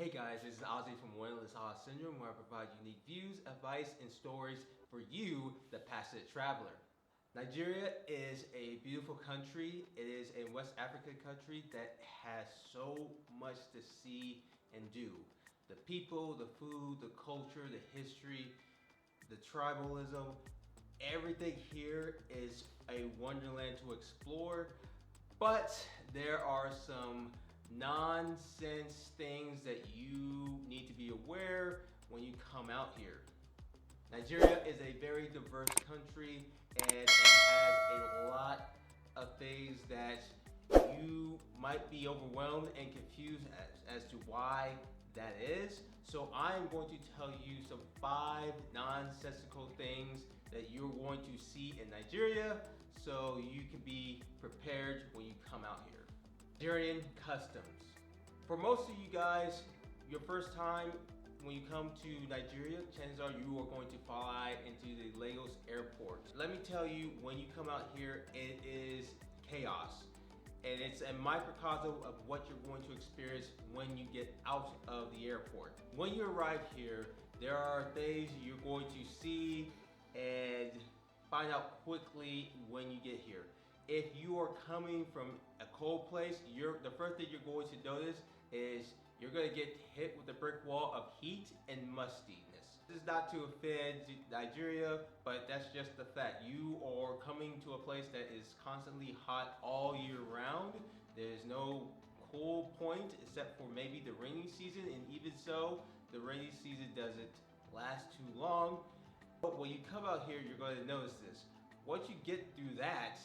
Hey guys, this is Ozzie from Wanderlust Awe Syndrome, where I provide unique views, advice, and stories for you, the passionate traveler. Nigeria is a beautiful country. It is a West African country that has so much to see and do. The people, the food, the culture, the history, the tribalism, everything here is a wonderland to explore, but there are some nonsense things that you need to be aware when you come out here. Nigeria is a very diverse country and it has a lot of things that you might be overwhelmed and confused as to why that is. So I'm going to tell you some 5 nonsensical things that you're going to see in Nigeria so you can be prepared when you come out here. Nigerian Customs. For most of you guys, your first time when you come to Nigeria, chances are you are going to fly into the Lagos airport. Let me tell you, when you come out here, it is chaos. And it's a microcosm of what you're going to experience when you get out of the airport. When you arrive here, there are things you're going to see and find out quickly when you get here. If you are coming from a cold place, the first thing you're going to notice is you're going to get hit with a brick wall of heat and mustiness. This is not to offend Nigeria, but that's just the fact. You are coming to a place that is constantly hot all year round. There's no cool point except for maybe the rainy season, and even so, the rainy season doesn't last too long. But when you come out here, you're going to notice this. Once you get through that,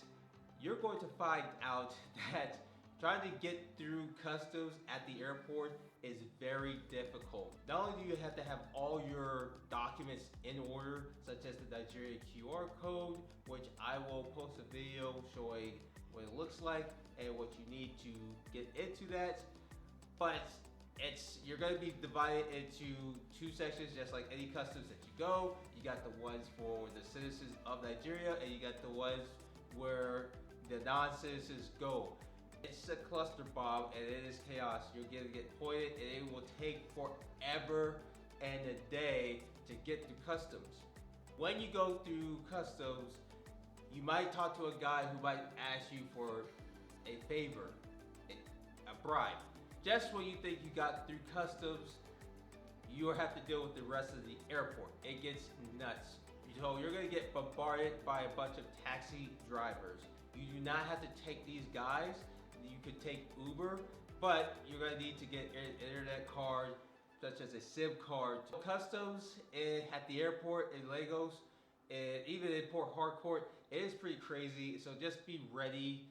you're going to find out that trying to get through customs at the airport is very difficult. Not only do you have to have all your documents in order, such as the Nigerian QR code, which I will post a video showing what it looks like and what you need to get into that, but you're going to be divided into 2 sections, just like any customs that you go. You got the ones for the citizens of Nigeria, and you got the ones where the non-citizens go. It's a cluster bomb and it is chaos. You're gonna get pointed and it will take forever and a day to get through customs. When you go through customs, you might talk to a guy who might ask you for a favor, a bribe. Just when you think you got through customs, you have to deal with the rest of the airport. It gets nuts. So you're gonna get bombarded by a bunch of taxi drivers. You do not have to take these guys. You could take Uber, but you're gonna need to get an internet card, such as a SIM card. Customs at the airport in Lagos, and even in Port Harcourt, it is pretty crazy. So just be ready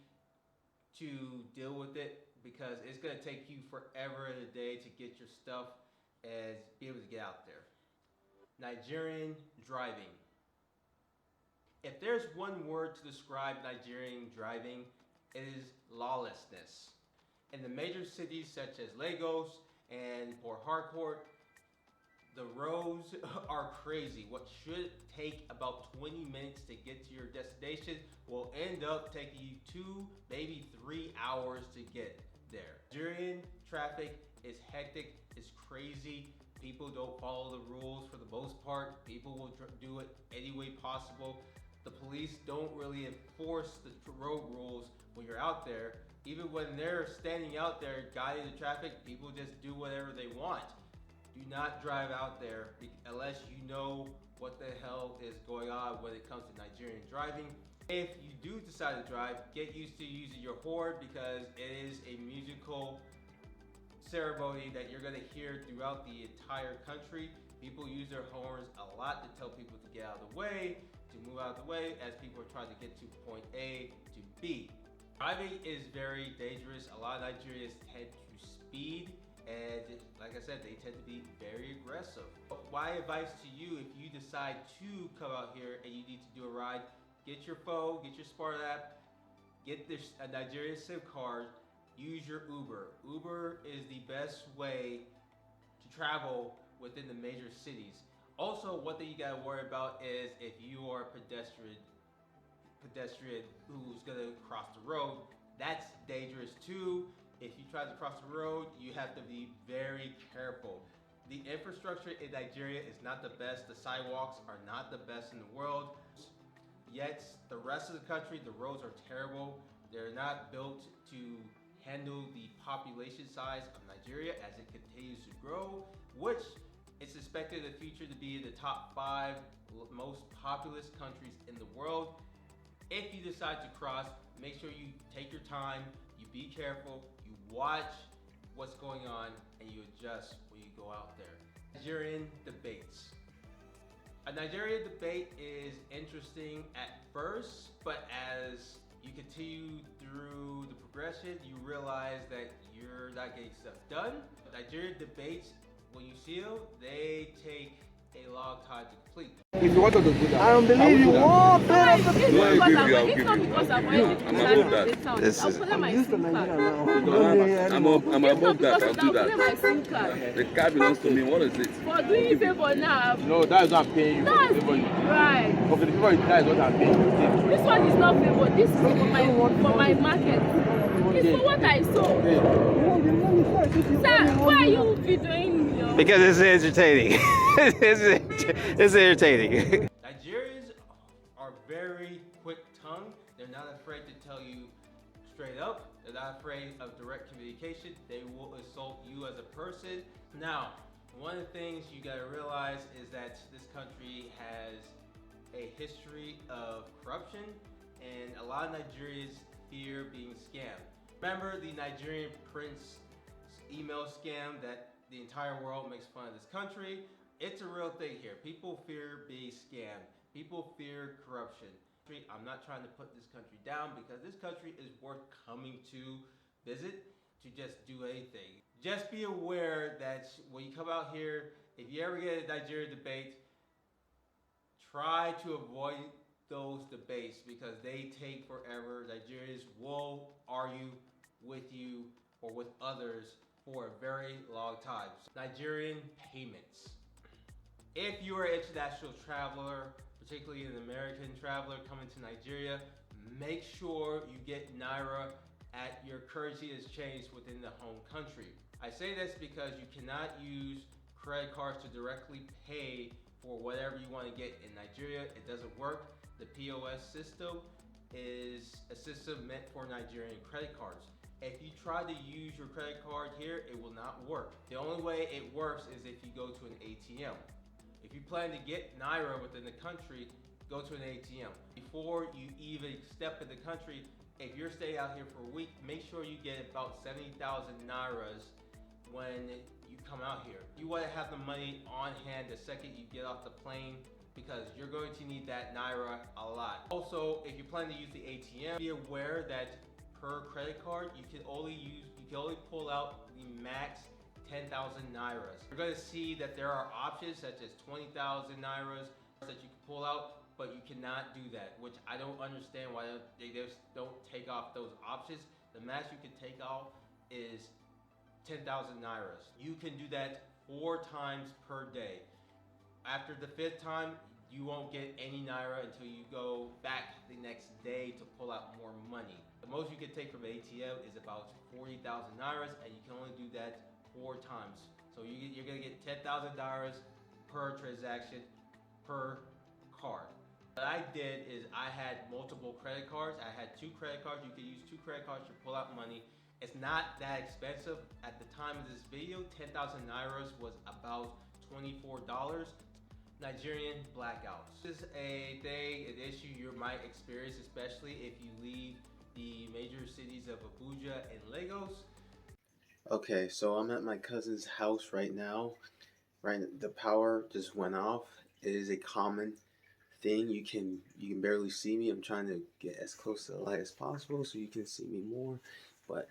to deal with it, because it's gonna take you forever and a day to get your stuff and be able to get out there. Nigerian driving. If there's one word to describe Nigerian driving, it is lawlessness. In the major cities such as Lagos and Port Harcourt, the roads are crazy. What should take about 20 minutes to get to your destination will end up taking you 2, maybe 3 hours to get there. Nigerian traffic is hectic, it's crazy. People don't follow the rules for the most part. People will do it any way possible. The police don't really enforce the road rules when you're out there. Even when they're standing out there guiding the traffic, people just do whatever they want. Do not drive out there unless you know what the hell is going on when it comes to Nigerian driving. If you do decide to drive, get used to using your horn, because it is a musical ceremony that you're gonna hear throughout the entire country. People use their horns a lot to tell people to get out of the way, to move out of the way as people are trying to get to point A to B. Driving is very dangerous. A lot of Nigerians tend to speed, and like I said, they tend to be very aggressive. My advice to you, if you decide to come out here and you need to do a ride, get your phone, get your smart app, get a Nigerian SIM card, use your Uber. Uber is the best way to travel within the major cities. Also, one thing you gotta worry about is if you are a pedestrian who's gonna cross the road, that's dangerous too. If you try to cross the road, you have to be very careful. The infrastructure in Nigeria is not the best. The sidewalks are not the best in the world. Yet the rest of the country, the roads are terrible. They're not built to handle the population size of Nigeria as it continues to grow, which is expected in the future to be in the top 5 most populous countries in the world. If you decide to cross, make sure you take your time, you be careful, you watch what's going on, and you adjust when you go out there. Nigerian debates. A Nigerian debate is interesting at first, but as you continue through the progression, you realize that you're not getting stuff done. Nigerian debates, when you see them, they take a long time to complete. If you wanted to do that, I don't believe you. I'll Whoa, It's not because I'm wearing I'm above that. I'll put my used to SIM card. Nigeria now. I'm above that. I'll do I'll put my that. SIM card. The car belongs to me. What is it? For doing you favor now. No, that is not paying you. That's For the favor. right. Okay, the favor that is what I'm paying you. This one is not favor. This is for my market. It's for what I sold. Sir, why are you videoing your... Because it's entertaining. it's entertaining. Nigerians are very quick-tongued. They're not afraid to tell you straight up. They're not afraid of direct communication. They will insult you as a person. Now, one of the things you gotta realize is that this country has a history of corruption, and a lot of Nigerians fear being scammed. Remember the Nigerian prince email scam that the entire world makes fun of this country? It's a real thing here. People fear being scammed. People fear corruption. I'm not trying to put this country down because this country is worth coming to visit, to just do anything. Just be aware that when you come out here, if you ever get a Nigerian debate, try to avoid those debates because they take forever. Nigerians will argue with you or with others for a very long time. Nigerian payments. If you are an international traveler, particularly an American traveler coming to Nigeria, make sure you get Naira at your currency is changed within the home country. I say this because you cannot use credit cards to directly pay for whatever you want to get in Nigeria. It doesn't work. The POS system is a system meant for Nigerian credit cards. If you try to use your credit card here, it will not work. The only way it works is if you go to an ATM. If you plan to get Naira within the country, go to an ATM. Before you even step in the country, if you're staying out here for a week, make sure you get about 70,000 Nairas when you come out here. You want to have the money on hand the second you get off the plane because you're going to need that Naira a lot. Also, if you plan to use the ATM, be aware that per credit card, you can only pull out the max 10,000 Nairas. You're going to see that there are options such as 20,000 Nairas that you can pull out, but you cannot do that, which I don't understand why they just don't take off those options. The max you can take off is 10,000 Nairas. You can do that 4 times per day. After the 5th time, you won't get any Naira until you go back the next day to pull out more money. The most you can take from the ATM is about 40,000 Nairas, and you can only do that 4 times. So you're gonna get 10,000 Nairas per transaction per card. What I did is I had multiple credit cards. I had 2 credit cards. You can use 2 credit cards to pull out money. It's not that expensive. At the time of this video, 10,000 Nairas was about $24. Nigerian blackouts. This is an issue you might experience, especially if you leave the major cities of Abuja and Lagos. Okay, so I'm at my cousin's house right now. The power just went off. It is a common thing. You can barely see me. I'm trying to get as close to the light as possible so you can see me more. But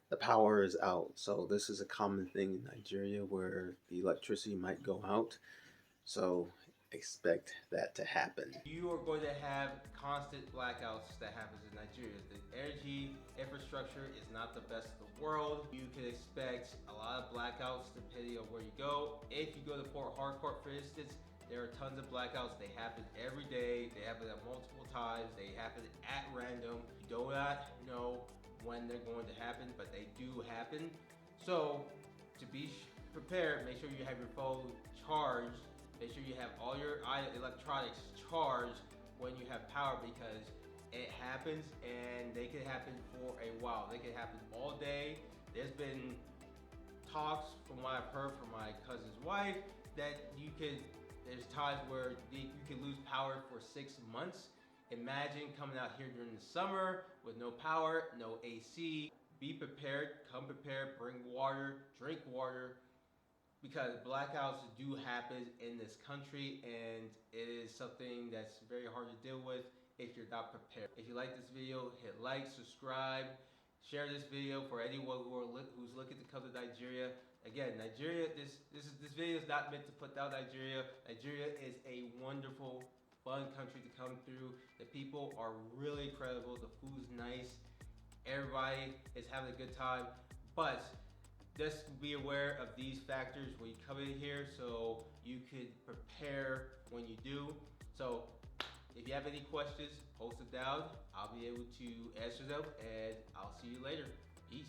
the power is out. So this is a common thing in Nigeria where the electricity might go out. So expect that to happen. You are going to have constant blackouts that happens in Nigeria. The energy infrastructure is not the best in the world. You can expect a lot of blackouts depending on where you go. If you go to Port Harcourt, for instance, there are tons of blackouts. They happen every day. They happen at multiple times. They happen at random. You do not know when they're going to happen, but they do happen. So to be prepared, make sure you have your phone charged. Make sure you have all your electronics charged when you have power, because it happens and they can happen for a while. They can happen all day. There's been talks from what I've heard from my cousin's wife that there's times where you can lose power for 6 months. Imagine coming out here during the summer with no power, no AC. Be prepared, come prepared, bring water, drink water, because blackouts do happen in this country, and it is something that's very hard to deal with if you're not prepared. If you like this video, hit like, subscribe, share this video for anyone who's looking to come to Nigeria. Again, Nigeria, this video is not meant to put down Nigeria. Nigeria is a wonderful, fun country to come through. The people are really incredible. The food's nice. Everybody is having a good time. But just be aware of these factors when you come in here, so you could prepare when you do. So if you have any questions, post them down. I'll be able to answer them, and I'll see you later. Peace.